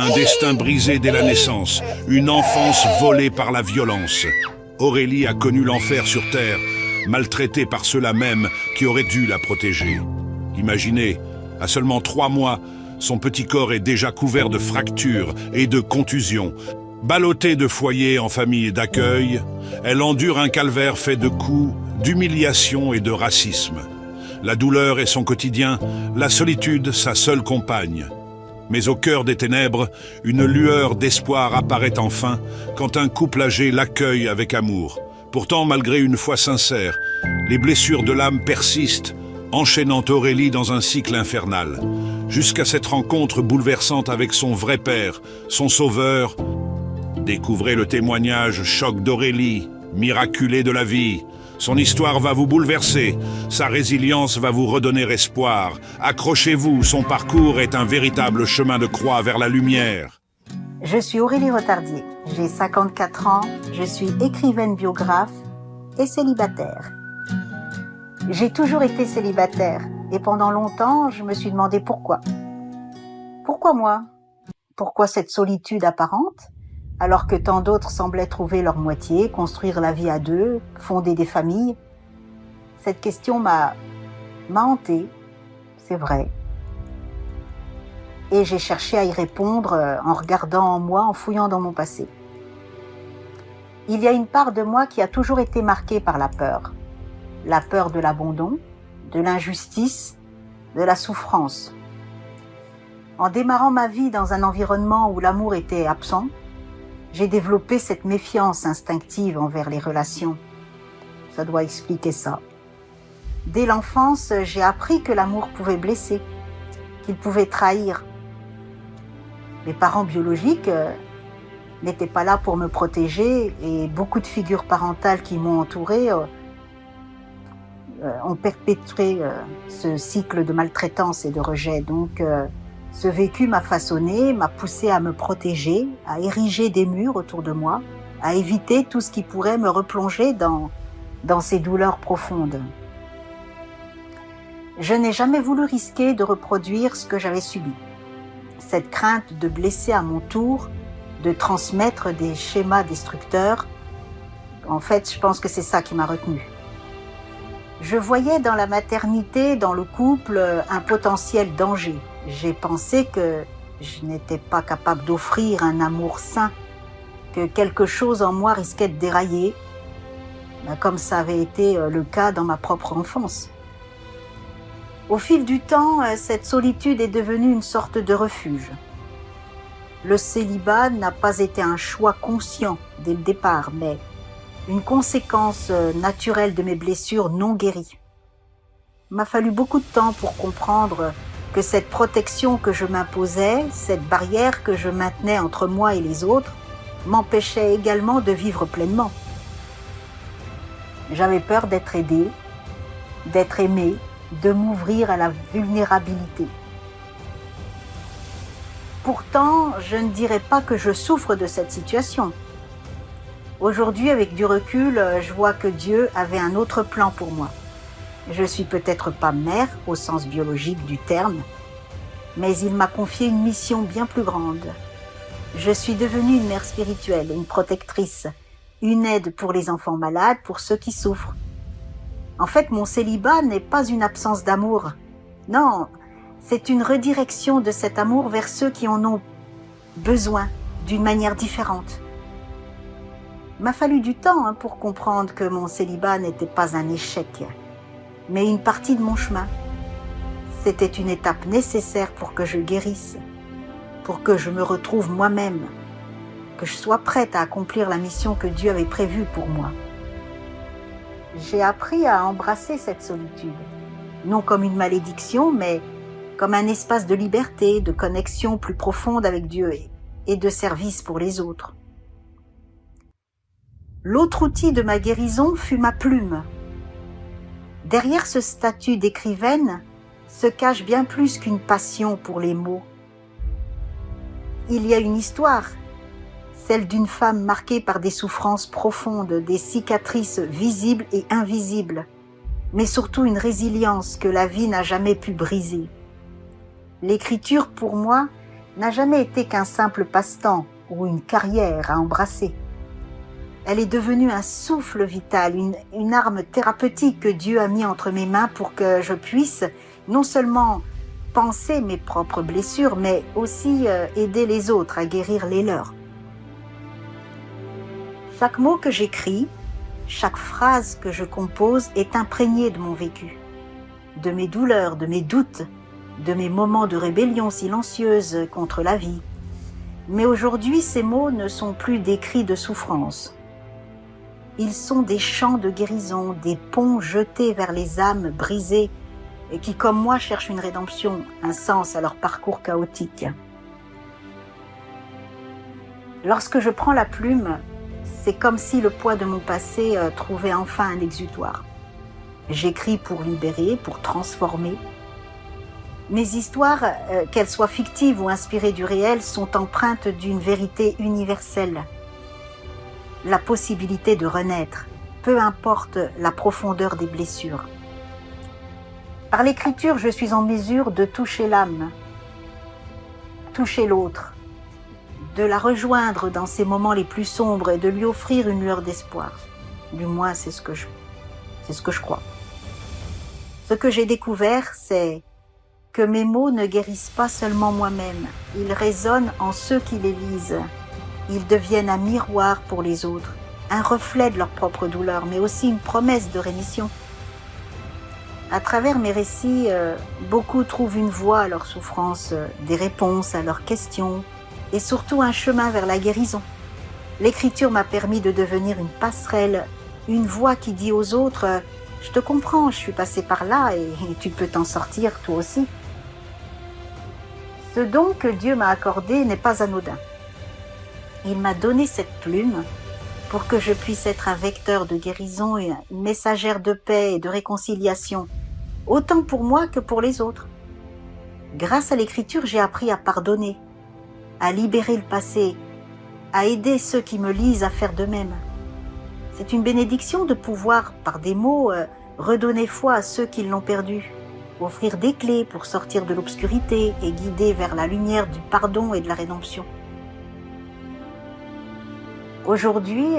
Un destin brisé dès la naissance, une enfance volée par la violence. Aurélie a connu l'enfer sur Terre, maltraitée par ceux-là même qui auraient dû la protéger. Imaginez, à seulement 3 mois, son petit corps est déjà couvert de fractures et de contusions. Ballottée de foyer en famille d'accueil, elle endure un calvaire fait de coups, d'humiliation et de racisme. La douleur est son quotidien, la solitude sa seule compagne. Mais au cœur des ténèbres, une lueur d'espoir apparaît enfin quand un couple âgé l'accueille avec amour. Pourtant, malgré une foi sincère, les blessures de l'âme persistent, enchaînant Aurélie dans un cycle infernal, jusqu'à cette rencontre bouleversante avec son vrai père, son sauveur. Découvrez le témoignage choc d'Aurélie, miraculée de la vie. Son histoire va vous bouleverser, sa résilience va vous redonner espoir. Accrochez-vous, son parcours est un véritable chemin de croix vers la lumière. Je suis Aurélie Retardier, j'ai 54 ans, je suis écrivaine biographe et célibataire. J'ai toujours été célibataire et pendant longtemps, je me suis demandé pourquoi. Pourquoi moi? Pourquoi cette solitude apparente? Alors que tant d'autres semblaient trouver leur moitié, construire la vie à deux, fonder des familles. Cette question m'a hantée, c'est vrai. Et j'ai cherché à y répondre en regardant en moi, en fouillant dans mon passé. Il y a une part de moi qui a toujours été marquée par la peur. La peur de l'abandon, de l'injustice, de la souffrance. En démarrant ma vie dans un environnement où l'amour était absent, j'ai développé cette méfiance instinctive envers les relations. Ça doit expliquer ça. Dès l'enfance, j'ai appris que l'amour pouvait blesser, qu'il pouvait trahir. Mes parents biologiques n'étaient pas là pour me protéger et beaucoup de figures parentales qui m'ont entourée ont perpétré ce cycle de maltraitance et de rejet. Donc, ce vécu m'a façonné, m'a poussé à me protéger, à ériger des murs autour de moi, à éviter tout ce qui pourrait me replonger dans ces douleurs profondes. Je n'ai jamais voulu risquer de reproduire ce que j'avais subi. Cette crainte de blesser à mon tour, de transmettre des schémas destructeurs, en fait, je pense que c'est ça qui m'a retenue. Je voyais dans la maternité, dans le couple, un potentiel danger. J'ai pensé que je n'étais pas capable d'offrir un amour sain, que quelque chose en moi risquait de dérailler, comme ça avait été le cas dans ma propre enfance. Au fil du temps, cette solitude est devenue une sorte de refuge. Le célibat n'a pas été un choix conscient dès le départ, mais une conséquence naturelle de mes blessures non guéries. Il m'a fallu beaucoup de temps pour comprendre que cette protection que je m'imposais, cette barrière que je maintenais entre moi et les autres, m'empêchait également de vivre pleinement. J'avais peur d'être aidée, d'être aimée, de m'ouvrir à la vulnérabilité. Pourtant, je ne dirais pas que je souffre de cette situation. Aujourd'hui, avec du recul, je vois que Dieu avait un autre plan pour moi. Je suis peut-être pas mère au sens biologique du terme, mais il m'a confié une mission bien plus grande. Je suis devenue une mère spirituelle, une protectrice, une aide pour les enfants malades, pour ceux qui souffrent. En fait, mon célibat n'est pas une absence d'amour. Non, c'est une redirection de cet amour vers ceux qui en ont besoin d'une manière différente. Il m'a fallu du temps pour comprendre que mon célibat n'était pas un échec, mais une partie de mon chemin. C'était une étape nécessaire pour que je guérisse, pour que je me retrouve moi-même, que je sois prête à accomplir la mission que Dieu avait prévue pour moi. J'ai appris à embrasser cette solitude, non comme une malédiction, mais comme un espace de liberté, de connexion plus profonde avec Dieu et de service pour les autres. L'autre outil de ma guérison fut ma plume. Derrière ce statut d'écrivaine se cache bien plus qu'une passion pour les mots. Il y a une histoire, celle d'une femme marquée par des souffrances profondes, des cicatrices visibles et invisibles, mais surtout une résilience que la vie n'a jamais pu briser. L'écriture, pour moi, n'a jamais été qu'un simple passe-temps ou une carrière à embrasser. Elle est devenue un souffle vital, une arme thérapeutique que Dieu a mis entre mes mains pour que je puisse non seulement penser mes propres blessures, mais aussi aider les autres à guérir les leurs. Chaque mot que j'écris, chaque phrase que je compose est imprégnée de mon vécu, de mes douleurs, de mes doutes, de mes moments de rébellion silencieuse contre la vie. Mais aujourd'hui, ces mots ne sont plus des cris de souffrance. Ils sont des chants de guérison, des ponts jetés vers les âmes brisées et qui, comme moi, cherchent une rédemption, un sens à leur parcours chaotique. Lorsque je prends la plume, c'est comme si le poids de mon passé trouvait enfin un exutoire. J'écris pour libérer, pour transformer. Mes histoires, qu'elles soient fictives ou inspirées du réel, sont empreintes d'une vérité universelle. La possibilité de renaître, peu importe la profondeur des blessures. Par l'écriture, je suis en mesure de toucher l'âme, toucher l'autre, de la rejoindre dans ses moments les plus sombres et de lui offrir une lueur d'espoir. Du moins, c'est ce que je crois. Ce que j'ai découvert, c'est que mes mots ne guérissent pas seulement moi-même. Ils résonnent en ceux qui les lisent. Ils deviennent un miroir pour les autres, un reflet de leur propre douleur, mais aussi une promesse de rémission. À travers mes récits, beaucoup trouvent une voie à leurs souffrances, des réponses à leurs questions, et surtout un chemin vers la guérison. L'écriture m'a permis de devenir une passerelle, une voix qui dit aux autres « Je te comprends, je suis passé par là et tu peux t'en sortir toi aussi ». Ce don que Dieu m'a accordé n'est pas anodin. Il m'a donné cette plume pour que je puisse être un vecteur de guérison et une messagère de paix et de réconciliation, autant pour moi que pour les autres. Grâce à l'écriture, j'ai appris à pardonner, à libérer le passé, à aider ceux qui me lisent à faire de même. C'est une bénédiction de pouvoir, par des mots, redonner foi à ceux qui l'ont perdu, offrir des clés pour sortir de l'obscurité et guider vers la lumière du pardon et de la rédemption. Aujourd'hui,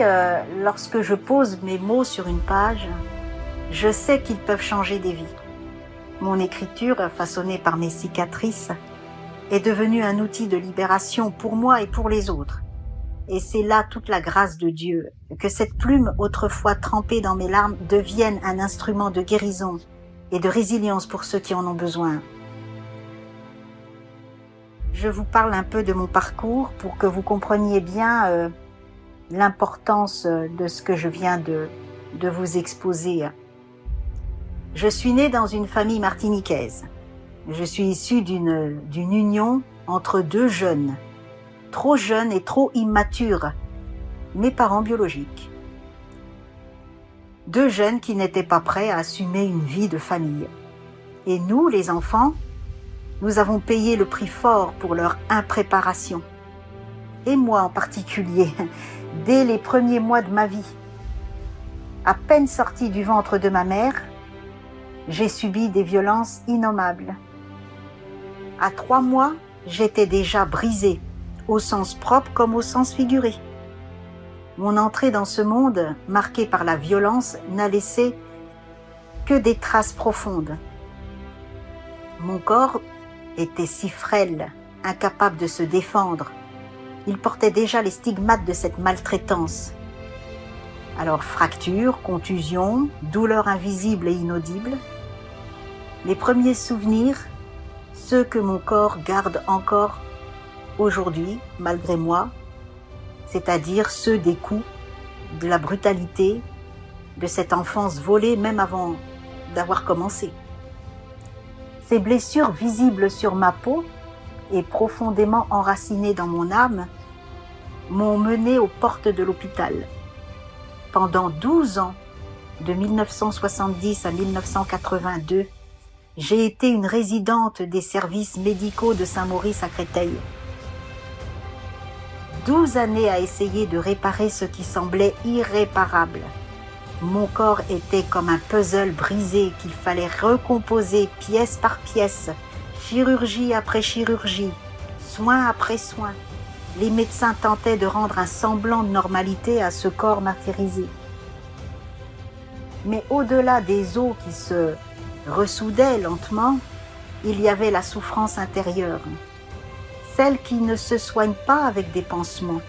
lorsque je pose mes mots sur une page, je sais qu'ils peuvent changer des vies. Mon écriture, façonnée par mes cicatrices, est devenue un outil de libération pour moi et pour les autres. Et c'est là toute la grâce de Dieu, que cette plume autrefois trempée dans mes larmes devienne un instrument de guérison et de résilience pour ceux qui en ont besoin. Je vous parle un peu de mon parcours pour que vous compreniez bien l'importance de ce que je viens de vous exposer. Je suis née dans une famille martiniquaise. Je suis issue d'une union entre deux jeunes, trop jeunes et trop immatures, mes parents biologiques. Deux jeunes qui n'étaient pas prêts à assumer une vie de famille. Et nous, les enfants, nous avons payé le prix fort pour leur impréparation. Et moi en particulier, dès les premiers mois de ma vie. À peine sortie du ventre de ma mère, j'ai subi des violences innommables. À 3 mois, j'étais déjà brisée, au sens propre comme au sens figuré. Mon entrée dans ce monde, marqué par la violence, n'a laissé que des traces profondes. Mon corps était si frêle, incapable de se défendre. Il portait déjà les stigmates de cette maltraitance. Alors fractures, contusions, douleurs invisibles et inaudibles. Les premiers souvenirs, ceux que mon corps garde encore aujourd'hui, malgré moi, c'est-à-dire ceux des coups, de la brutalité, de cette enfance volée même avant d'avoir commencé. Ces blessures visibles sur ma peau et profondément enracinées dans mon âme m'ont menée aux portes de l'hôpital. Pendant 12 ans, de 1970 à 1982, j'ai été une résidente des services médicaux de Saint-Maurice à Créteil. 12 années à essayer de réparer ce qui semblait irréparable. Mon corps était comme un puzzle brisé qu'il fallait recomposer pièce par pièce, chirurgie après chirurgie, soin après soin. Les médecins tentaient de rendre un semblant de normalité à ce corps martyrisé. Mais au-delà des os qui se ressoudaient lentement, il y avait la souffrance intérieure, celle qui ne se soigne pas avec des pansements.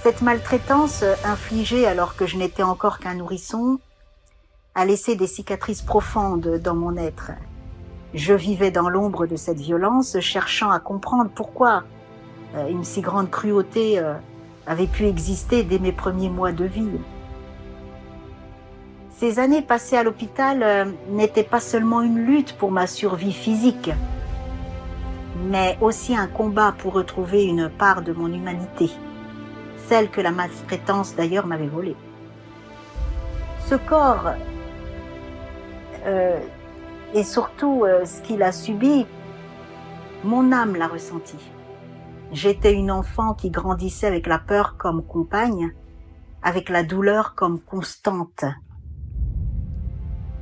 Cette maltraitance infligée alors que je n'étais encore qu'un nourrisson a laissé des cicatrices profondes dans mon être. Je vivais dans l'ombre de cette violence, cherchant à comprendre pourquoi une si grande cruauté avait pu exister dès mes premiers mois de vie. Ces années passées à l'hôpital n'étaient pas seulement une lutte pour ma survie physique, mais aussi un combat pour retrouver une part de mon humanité, celle que la maltraitance d'ailleurs m'avait volée. Ce corps et surtout ce qu'il a subi, mon âme l'a ressenti. J'étais une enfant qui grandissait avec la peur comme compagne, avec la douleur comme constante.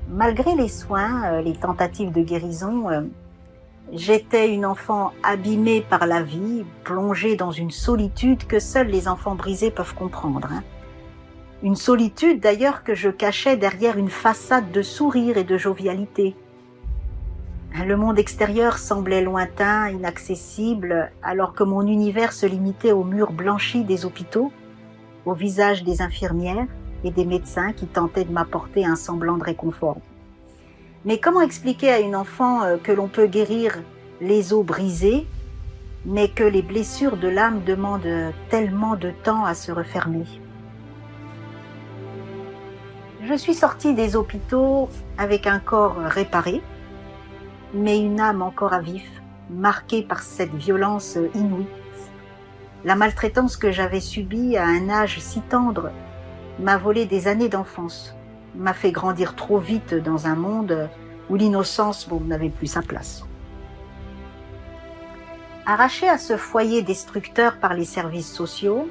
Malgré les soins, les tentatives de guérison, j'étais une enfant abîmée par la vie, plongée dans une solitude que seuls les enfants brisés peuvent comprendre. Une solitude d'ailleurs que je cachais derrière une façade de sourire et de jovialité. Le monde extérieur semblait lointain, inaccessible, alors que mon univers se limitait aux murs blanchis des hôpitaux, aux visages des infirmières et des médecins qui tentaient de m'apporter un semblant de réconfort. Mais comment expliquer à une enfant que l'on peut guérir les os brisés, mais que les blessures de l'âme demandent tellement de temps à se refermer? Je suis sortie des hôpitaux avec un corps réparé, mais une âme encore à vif, marquée par cette violence inouïe. La maltraitance que j'avais subie à un âge si tendre m'a volé des années d'enfance, m'a fait grandir trop vite dans un monde où l'innocence n'avait plus sa place. Arrachée à ce foyer destructeur par les services sociaux,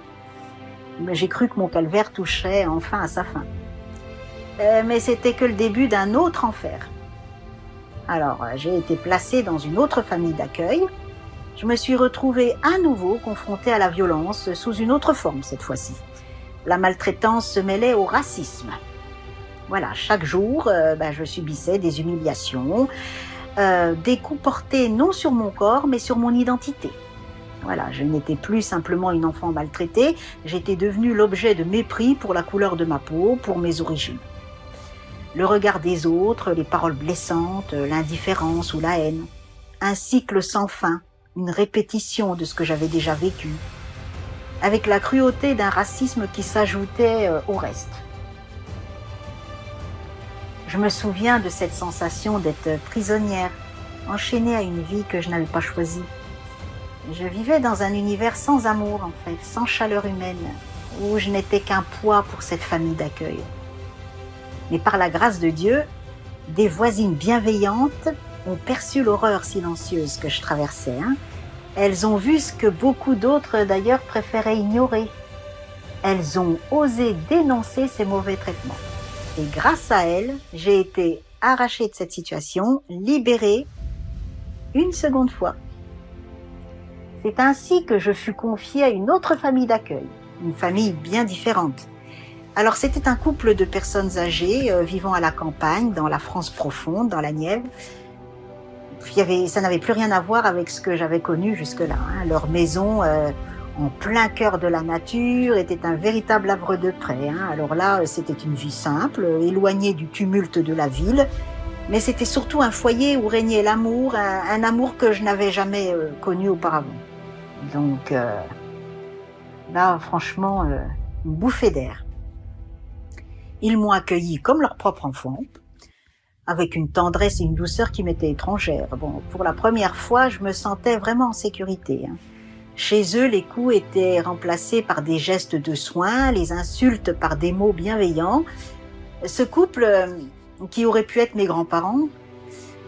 j'ai cru que mon calvaire toucherait enfin à sa fin. Mais c'était que le début d'un autre enfer. Alors, j'ai été placée dans une autre famille d'accueil. Je me suis retrouvée à nouveau confrontée à la violence sous une autre forme cette fois-ci. La maltraitance se mêlait au racisme. Voilà, chaque jour, je subissais des humiliations, des coups portés non sur mon corps, mais sur mon identité. Voilà, je n'étais plus simplement une enfant maltraitée, j'étais devenue l'objet de mépris pour la couleur de ma peau, pour mes origines. Le regard des autres, les paroles blessantes, l'indifférence ou la haine. Un cycle sans fin, une répétition de ce que j'avais déjà vécu, avec la cruauté d'un racisme qui s'ajoutait au reste. Je me souviens de cette sensation d'être prisonnière, enchaînée à une vie que je n'avais pas choisie. Je vivais dans un univers sans amour, en fait, sans chaleur humaine, où je n'étais qu'un poids pour cette famille d'accueil. Mais par la grâce de Dieu, des voisines bienveillantes ont perçu l'horreur silencieuse que je traversais. Elles ont vu ce que beaucoup d'autres d'ailleurs préféraient ignorer. Elles ont osé dénoncer ces mauvais traitements. Et grâce à elles, j'ai été arrachée de cette situation, libérée une seconde fois. C'est ainsi que je fus confiée à une autre famille d'accueil, une famille bien différente. Alors c'était un couple de personnes âgées vivant à la campagne, dans la France profonde, dans la Nièvre. Ça n'avait plus rien à voir avec ce que j'avais connu jusque-là. Leur maison, en plein cœur de la nature, était un véritable havre de paix. Alors là, c'était une vie simple, éloignée du tumulte de la ville, mais c'était surtout un foyer où régnait l'amour, un amour que je n'avais jamais connu auparavant. Donc là, franchement, une bouffée d'air. Ils m'ont accueilli comme leur propre enfant, avec une tendresse et une douceur qui m'étaient étrangères. Pour la première fois, je me sentais vraiment en sécurité. Chez eux, les coups étaient remplacés par des gestes de soin, les insultes par des mots bienveillants. Ce couple, qui aurait pu être mes grands-parents,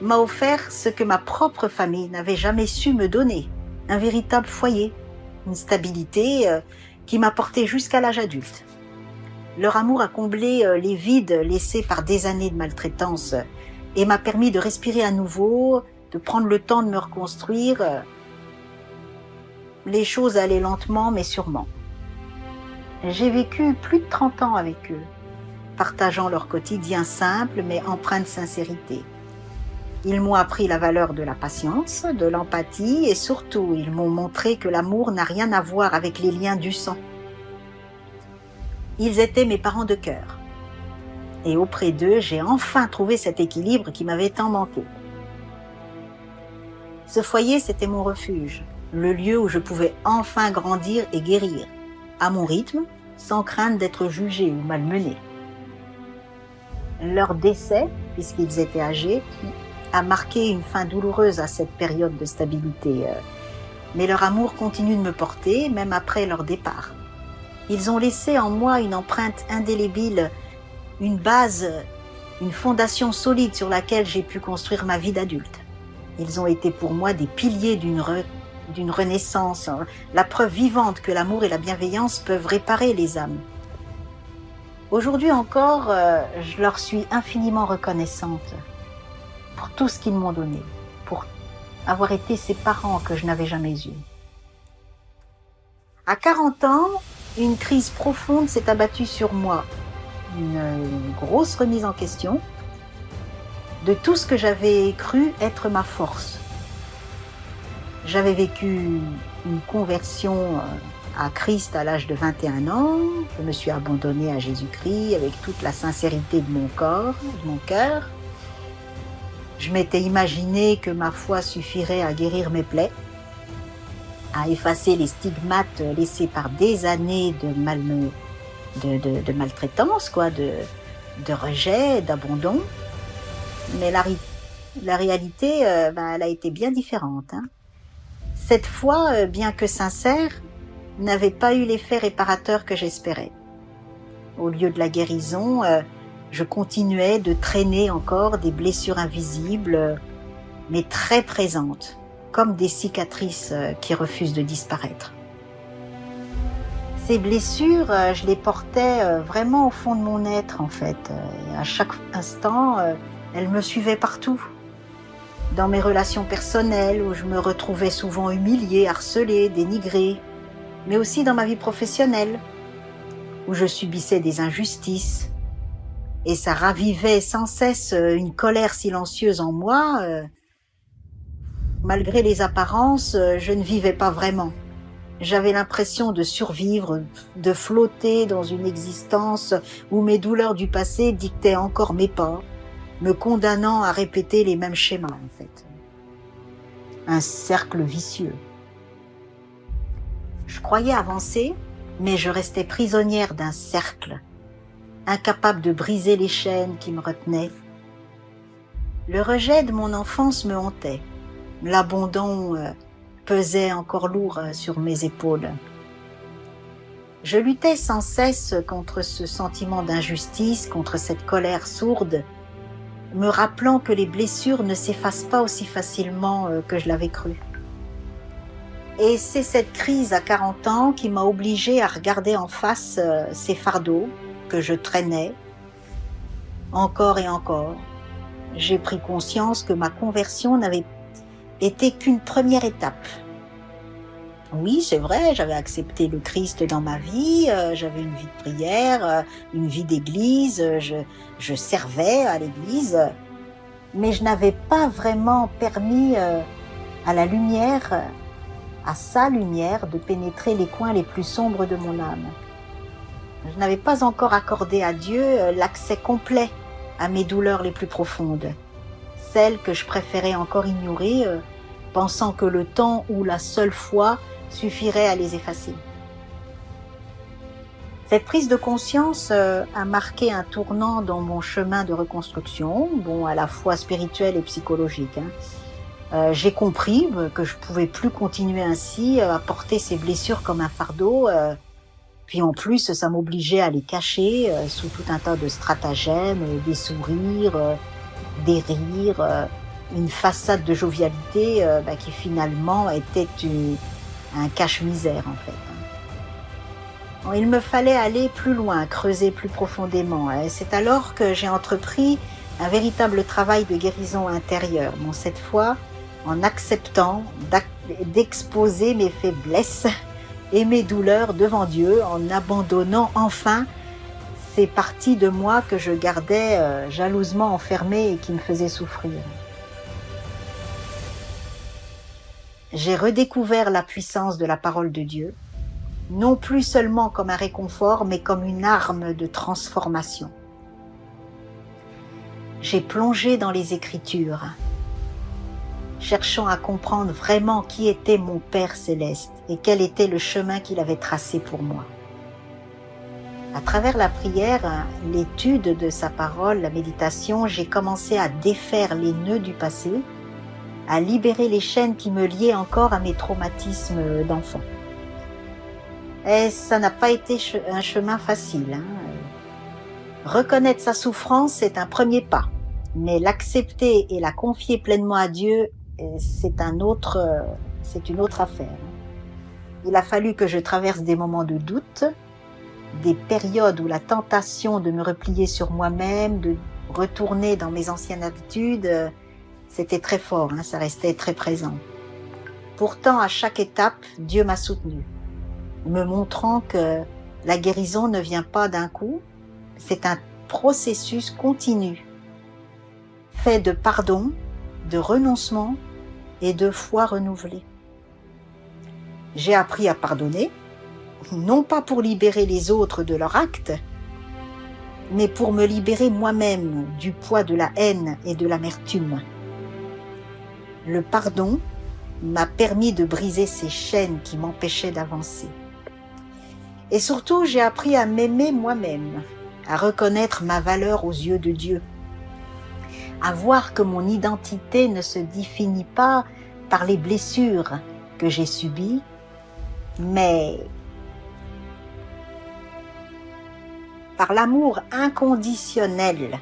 m'a offert ce que ma propre famille n'avait jamais su me donner, un véritable foyer, une stabilité qui m'a portée jusqu'à l'âge adulte. Leur amour a comblé les vides laissés par des années de maltraitance et m'a permis de respirer à nouveau, de prendre le temps de me reconstruire. les choses allaient lentement mais sûrement. J'ai vécu plus de 30 ans avec eux, partageant leur quotidien simple mais empreint de sincérité. Ils m'ont appris la valeur de la patience, de l'empathie et surtout, ils m'ont montré que l'amour n'a rien à voir avec les liens du sang. Ils étaient mes parents de cœur. Et auprès d'eux, j'ai enfin trouvé cet équilibre qui m'avait tant manqué. Ce foyer, c'était mon refuge, le lieu où je pouvais enfin grandir et guérir, à mon rythme, sans crainte d'être jugé ou malmené. Leur décès, puisqu'ils étaient âgés, a marqué une fin douloureuse à cette période de stabilité. Mais leur amour continue de me porter, même après leur départ. Ils ont laissé en moi une empreinte indélébile, une base, une fondation solide sur laquelle j'ai pu construire ma vie d'adulte. Ils ont été pour moi des piliers d'une renaissance, la preuve vivante que l'amour et la bienveillance peuvent réparer les âmes. Aujourd'hui encore, je leur suis infiniment reconnaissante pour tout ce qu'ils m'ont donné, pour avoir été ces parents que je n'avais jamais eus. À 40 ans, une crise profonde s'est abattue sur moi, une grosse remise en question de tout ce que j'avais cru être ma force. J'avais vécu une conversion à Christ à l'âge de 21 ans, je me suis abandonnée à Jésus-Christ avec toute la sincérité de mon corps, de mon cœur. Je m'étais imaginé que ma foi suffirait à guérir mes plaies, à effacer les stigmates laissés par des années de maltraitance, de rejet, d'abandon. Mais la réalité, elle a été bien différente. Cette foi, bien que sincère, n'avait pas eu l'effet réparateur que j'espérais. Au lieu de la guérison, je continuais de traîner encore des blessures invisibles, mais très présentes, comme des cicatrices qui refusent de disparaître. Ces blessures, je les portais vraiment au fond de mon être, en fait. Et à chaque instant, elles me suivaient partout. Dans mes relations personnelles, où je me retrouvais souvent humiliée, harcelée, dénigrée, mais aussi dans ma vie professionnelle, où je subissais des injustices, et ça ravivait sans cesse une colère silencieuse en moi. Malgré les apparences, je ne vivais pas vraiment. J'avais l'impression de survivre, de flotter dans une existence où mes douleurs du passé dictaient encore mes pas, me condamnant à répéter les mêmes schémas, en fait. Un cercle vicieux. Je croyais avancer, mais je restais prisonnière d'un cercle, incapable de briser les chaînes qui me retenaient. Le rejet de mon enfance me hantait. L'abandon pesait encore lourd sur mes épaules. Je luttais sans cesse contre ce sentiment d'injustice, contre cette colère sourde, me rappelant que les blessures ne s'effacent pas aussi facilement que je l'avais cru. Et c'est cette crise à 40 ans qui m'a obligée à regarder en face ces fardeaux que je traînais, encore et encore. J'ai pris conscience que ma conversion n'avait été qu'une première étape. Oui, c'est vrai, j'avais accepté le Christ dans ma vie, j'avais une vie de prière, une vie d'église, je servais à l'église, mais je n'avais pas vraiment permis à la lumière, à sa lumière, de pénétrer les coins les plus sombres de mon âme. Je n'avais pas encore accordé à Dieu l'accès complet à mes douleurs les plus profondes, celles que je préférais encore ignorer, pensant que le temps ou la seule foi suffirait à les effacer. Cette prise de conscience a marqué un tournant dans mon chemin de reconstruction, à la fois spirituel et psychologique. J'ai compris que je pouvais plus continuer ainsi à porter ces blessures comme un fardeau. Puis en plus, ça m'obligeait à les cacher sous tout un tas de stratagèmes, des sourires, des rires, une façade de jovialité qui finalement était un cache-misère en fait. Il me fallait aller plus loin, creuser plus profondément. Et c'est alors que j'ai entrepris un véritable travail de guérison intérieure. Cette fois, en acceptant d'exposer mes faiblesses et mes douleurs devant Dieu en abandonnant enfin ces parties de moi que je gardais jalousement enfermées et qui me faisaient souffrir. J'ai redécouvert la puissance de la parole de Dieu, non plus seulement comme un réconfort, mais comme une arme de transformation. J'ai plongé dans les Écritures, cherchant à comprendre vraiment qui était mon Père céleste et quel était le chemin qu'il avait tracé pour moi. À travers la prière, l'étude de sa parole, la méditation, j'ai commencé à défaire les nœuds du passé, à libérer les chaînes qui me liaient encore à mes traumatismes d'enfant. Et ça n'a pas été un chemin facile. Reconnaître sa souffrance, c'est un premier pas, mais l'accepter et la confier pleinement à Dieu, c'est une autre affaire. Il a fallu que je traverse des moments de doute, des périodes où la tentation de me replier sur moi-même, de retourner dans mes anciennes habitudes, c'était très fort, ça restait très présent. Pourtant, à chaque étape, Dieu m'a soutenue, me montrant que la guérison ne vient pas d'un coup, c'est un processus continu, fait de pardon, de renoncement et de foi renouvelée. J'ai appris à pardonner, non pas pour libérer les autres de leurs actes, mais pour me libérer moi-même du poids de la haine et de l'amertume. Le pardon m'a permis de briser ces chaînes qui m'empêchaient d'avancer. Et surtout, j'ai appris à m'aimer moi-même, à reconnaître ma valeur aux yeux de Dieu, à voir que mon identité ne se définit pas par les blessures que j'ai subies, mais par l'amour inconditionnel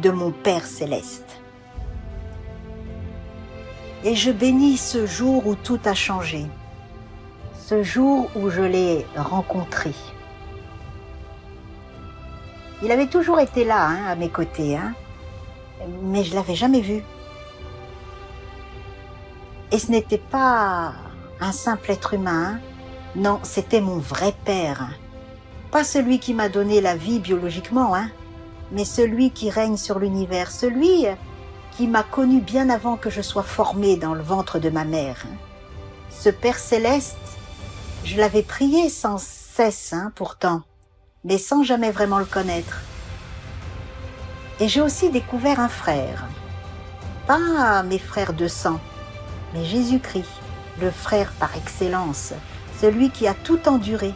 de mon Père céleste. Et je bénis ce jour où tout a changé, ce jour où je l'ai rencontré. Il avait toujours été là, à mes côtés, mais je l'avais jamais vu. Et ce n'était pas un simple être humain, non, c'était mon vrai père. Pas celui qui m'a donné la vie biologiquement, mais celui qui règne sur l'univers, celui qui m'a connu bien avant que je sois formée dans le ventre de ma mère. Ce Père céleste, je l'avais prié sans cesse, pourtant, mais sans jamais vraiment le connaître. Et j'ai aussi découvert un frère, pas mes frères de sang, mais Jésus-Christ, le frère par excellence, celui qui a tout enduré,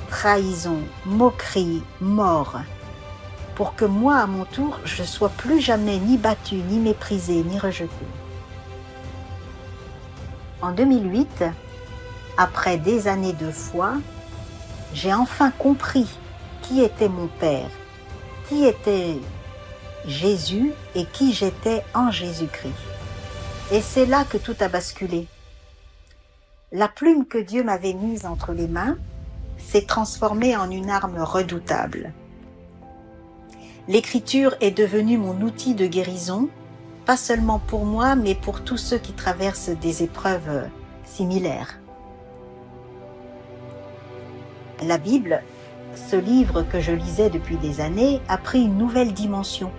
trahison, moquerie, mort, pour que moi, à mon tour, je sois plus jamais ni battue, ni méprisée, ni rejetée. En 2008, après des années de foi, j'ai enfin compris qui était mon Père, qui était Jésus et qui j'étais en Jésus-Christ. Et c'est là que tout a basculé. La plume que Dieu m'avait mise entre les mains s'est transformée en une arme redoutable. L'écriture est devenue mon outil de guérison, pas seulement pour moi, mais pour tous ceux qui traversent des épreuves similaires. La Bible, ce livre que je lisais depuis des années, a pris une nouvelle dimension.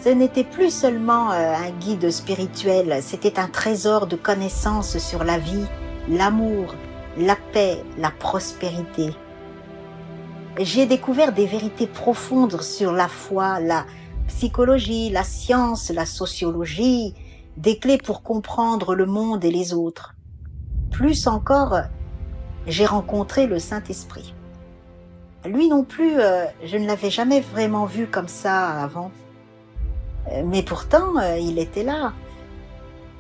Ce n'était plus seulement un guide spirituel, c'était un trésor de connaissances sur la vie, l'amour, la paix, la prospérité. J'ai découvert des vérités profondes sur la foi, la psychologie, la science, la sociologie, des clés pour comprendre le monde et les autres. Plus encore, j'ai rencontré le Saint-Esprit. Lui non plus, je ne l'avais jamais vraiment vu comme ça avant. Mais pourtant, il était là,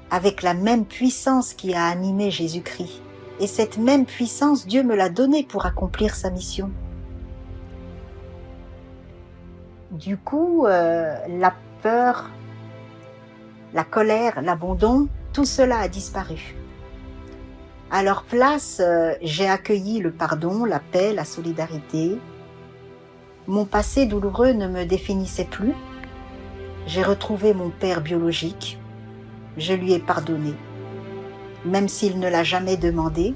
avec la même puissance qui a animé Jésus-Christ. Et cette même puissance, Dieu me l'a donnée pour accomplir sa mission. Du coup, la peur, la colère, l'abandon, tout cela a disparu. À leur place, j'ai accueilli le pardon, la paix, la solidarité. Mon passé douloureux ne me définissait plus. J'ai retrouvé mon père biologique. Je lui ai pardonné. même s'il ne l'a jamais demandé,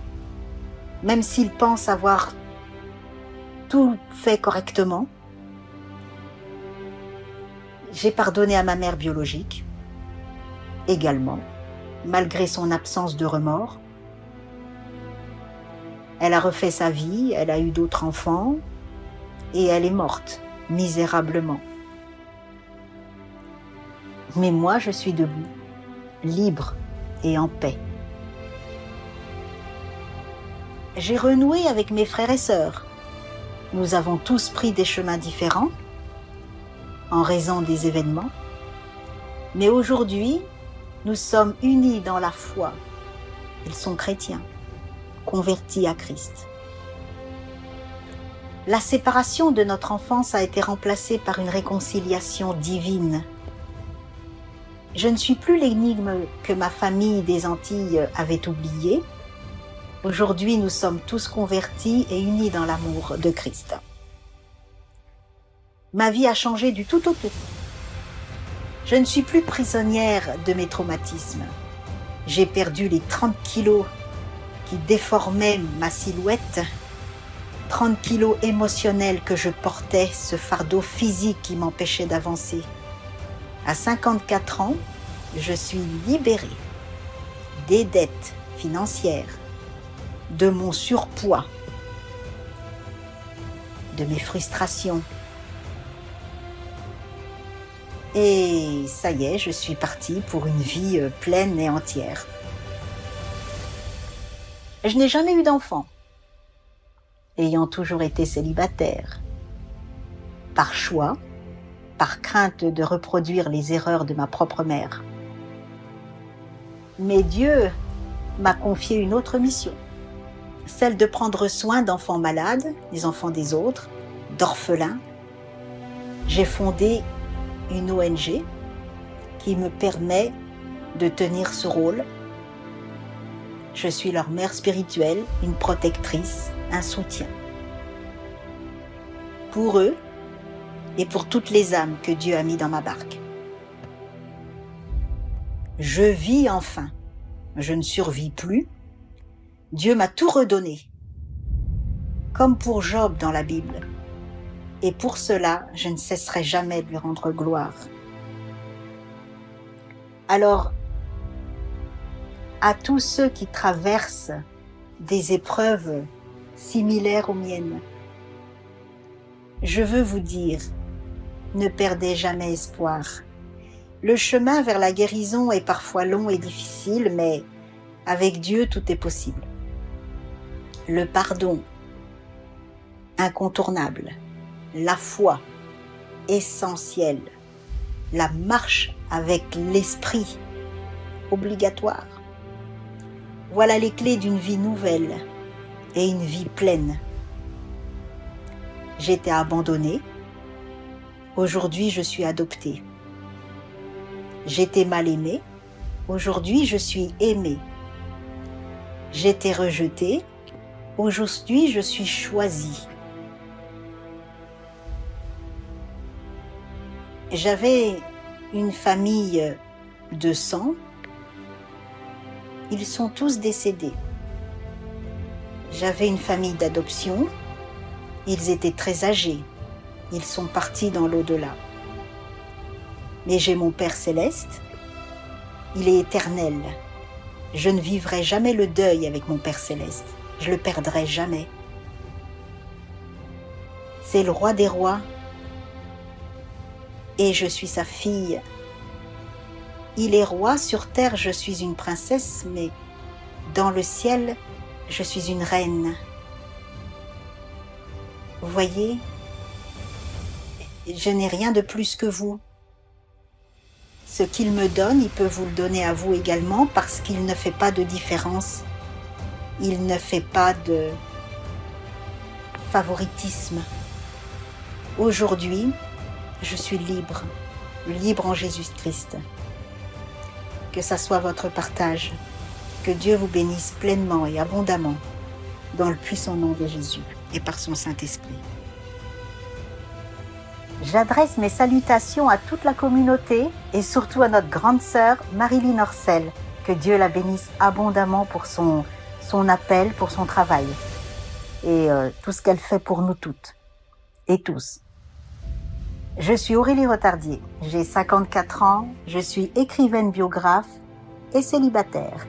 même s'il pense avoir tout fait correctement. J'ai pardonné à ma mère biologique, également, malgré son absence de remords. Elle a refait sa vie, elle a eu d'autres enfants, et elle est morte, misérablement. Mais moi, je suis debout, libre et en paix. J'ai renoué avec mes frères et sœurs. Nous avons tous pris des chemins différents en raison des événements. Mais aujourd'hui, nous sommes unis dans la foi. Ils sont chrétiens, convertis à Christ. La séparation de notre enfance a été remplacée par une réconciliation divine. Je ne suis plus l'énigme que ma famille des Antilles avait oubliée. Aujourd'hui, nous sommes tous convertis et unis dans l'amour de Christ. Ma vie a changé du tout au tout. Je ne suis plus prisonnière de mes traumatismes. J'ai perdu les 30 kilos qui déformaient ma silhouette, 30 kilos émotionnels que je portais, ce fardeau physique qui m'empêchait d'avancer. À 54 ans, je suis libérée des dettes financières, de mon surpoids, de mes frustrations. Et ça y est, je suis partie pour une vie pleine et entière. Je n'ai jamais eu d'enfant, ayant toujours été célibataire, par choix, par crainte de reproduire les erreurs de ma propre mère. Mais Dieu m'a confié une autre mission, celle de prendre soin d'enfants malades, des enfants des autres, d'orphelins. J'ai fondé une ONG qui me permet de tenir ce rôle. Je suis leur mère spirituelle, une protectrice, un soutien. Pour eux et pour toutes les âmes que Dieu a mis dans ma barque. Je vis enfin, je ne survis plus. Dieu m'a tout redonné, comme pour Job dans la Bible. Et pour cela, je ne cesserai jamais de lui rendre gloire. Alors, à tous ceux qui traversent des épreuves similaires aux miennes, je veux vous dire, ne perdez jamais espoir. Le chemin vers la guérison est parfois long et difficile, mais avec Dieu, tout est possible. Le pardon, incontournable. La foi, essentielle. La marche avec l'esprit, obligatoire. Voilà les clés d'une vie nouvelle et une vie pleine. J'étais abandonnée. Aujourd'hui, je suis adoptée. J'étais mal aimée. Aujourd'hui, je suis aimée. J'étais rejetée. Aujourd'hui, je suis choisie. J'avais une famille de sang. Ils sont tous décédés. J'avais une famille d'adoption. Ils étaient très âgés. Ils sont partis dans l'au-delà. Mais j'ai mon Père céleste. Il est éternel. Je ne vivrai jamais le deuil avec mon Père céleste. Je le perdrai jamais. C'est le roi des rois. Et je suis sa fille. Il est roi sur terre, je suis une princesse, mais dans le ciel, je suis une reine. Vous voyez, je n'ai rien de plus que vous. Ce qu'il me donne, il peut vous le donner à vous également parce qu'il ne fait pas de différence. Il ne fait pas de favoritisme. Aujourd'hui, je suis libre, libre en Jésus-Christ. Que ça soit votre partage. Que Dieu vous bénisse pleinement et abondamment dans le puissant nom de Jésus et par son Saint-Esprit. J'adresse mes salutations à toute la communauté et surtout à notre grande sœur Marilyn Orcel, Que Dieu la bénisse abondamment pour son appel, pour son travail et tout ce qu'elle fait pour nous toutes et tous. Je suis Aurélie Retardier, j'ai 54 ans, je suis écrivaine biographe et célibataire.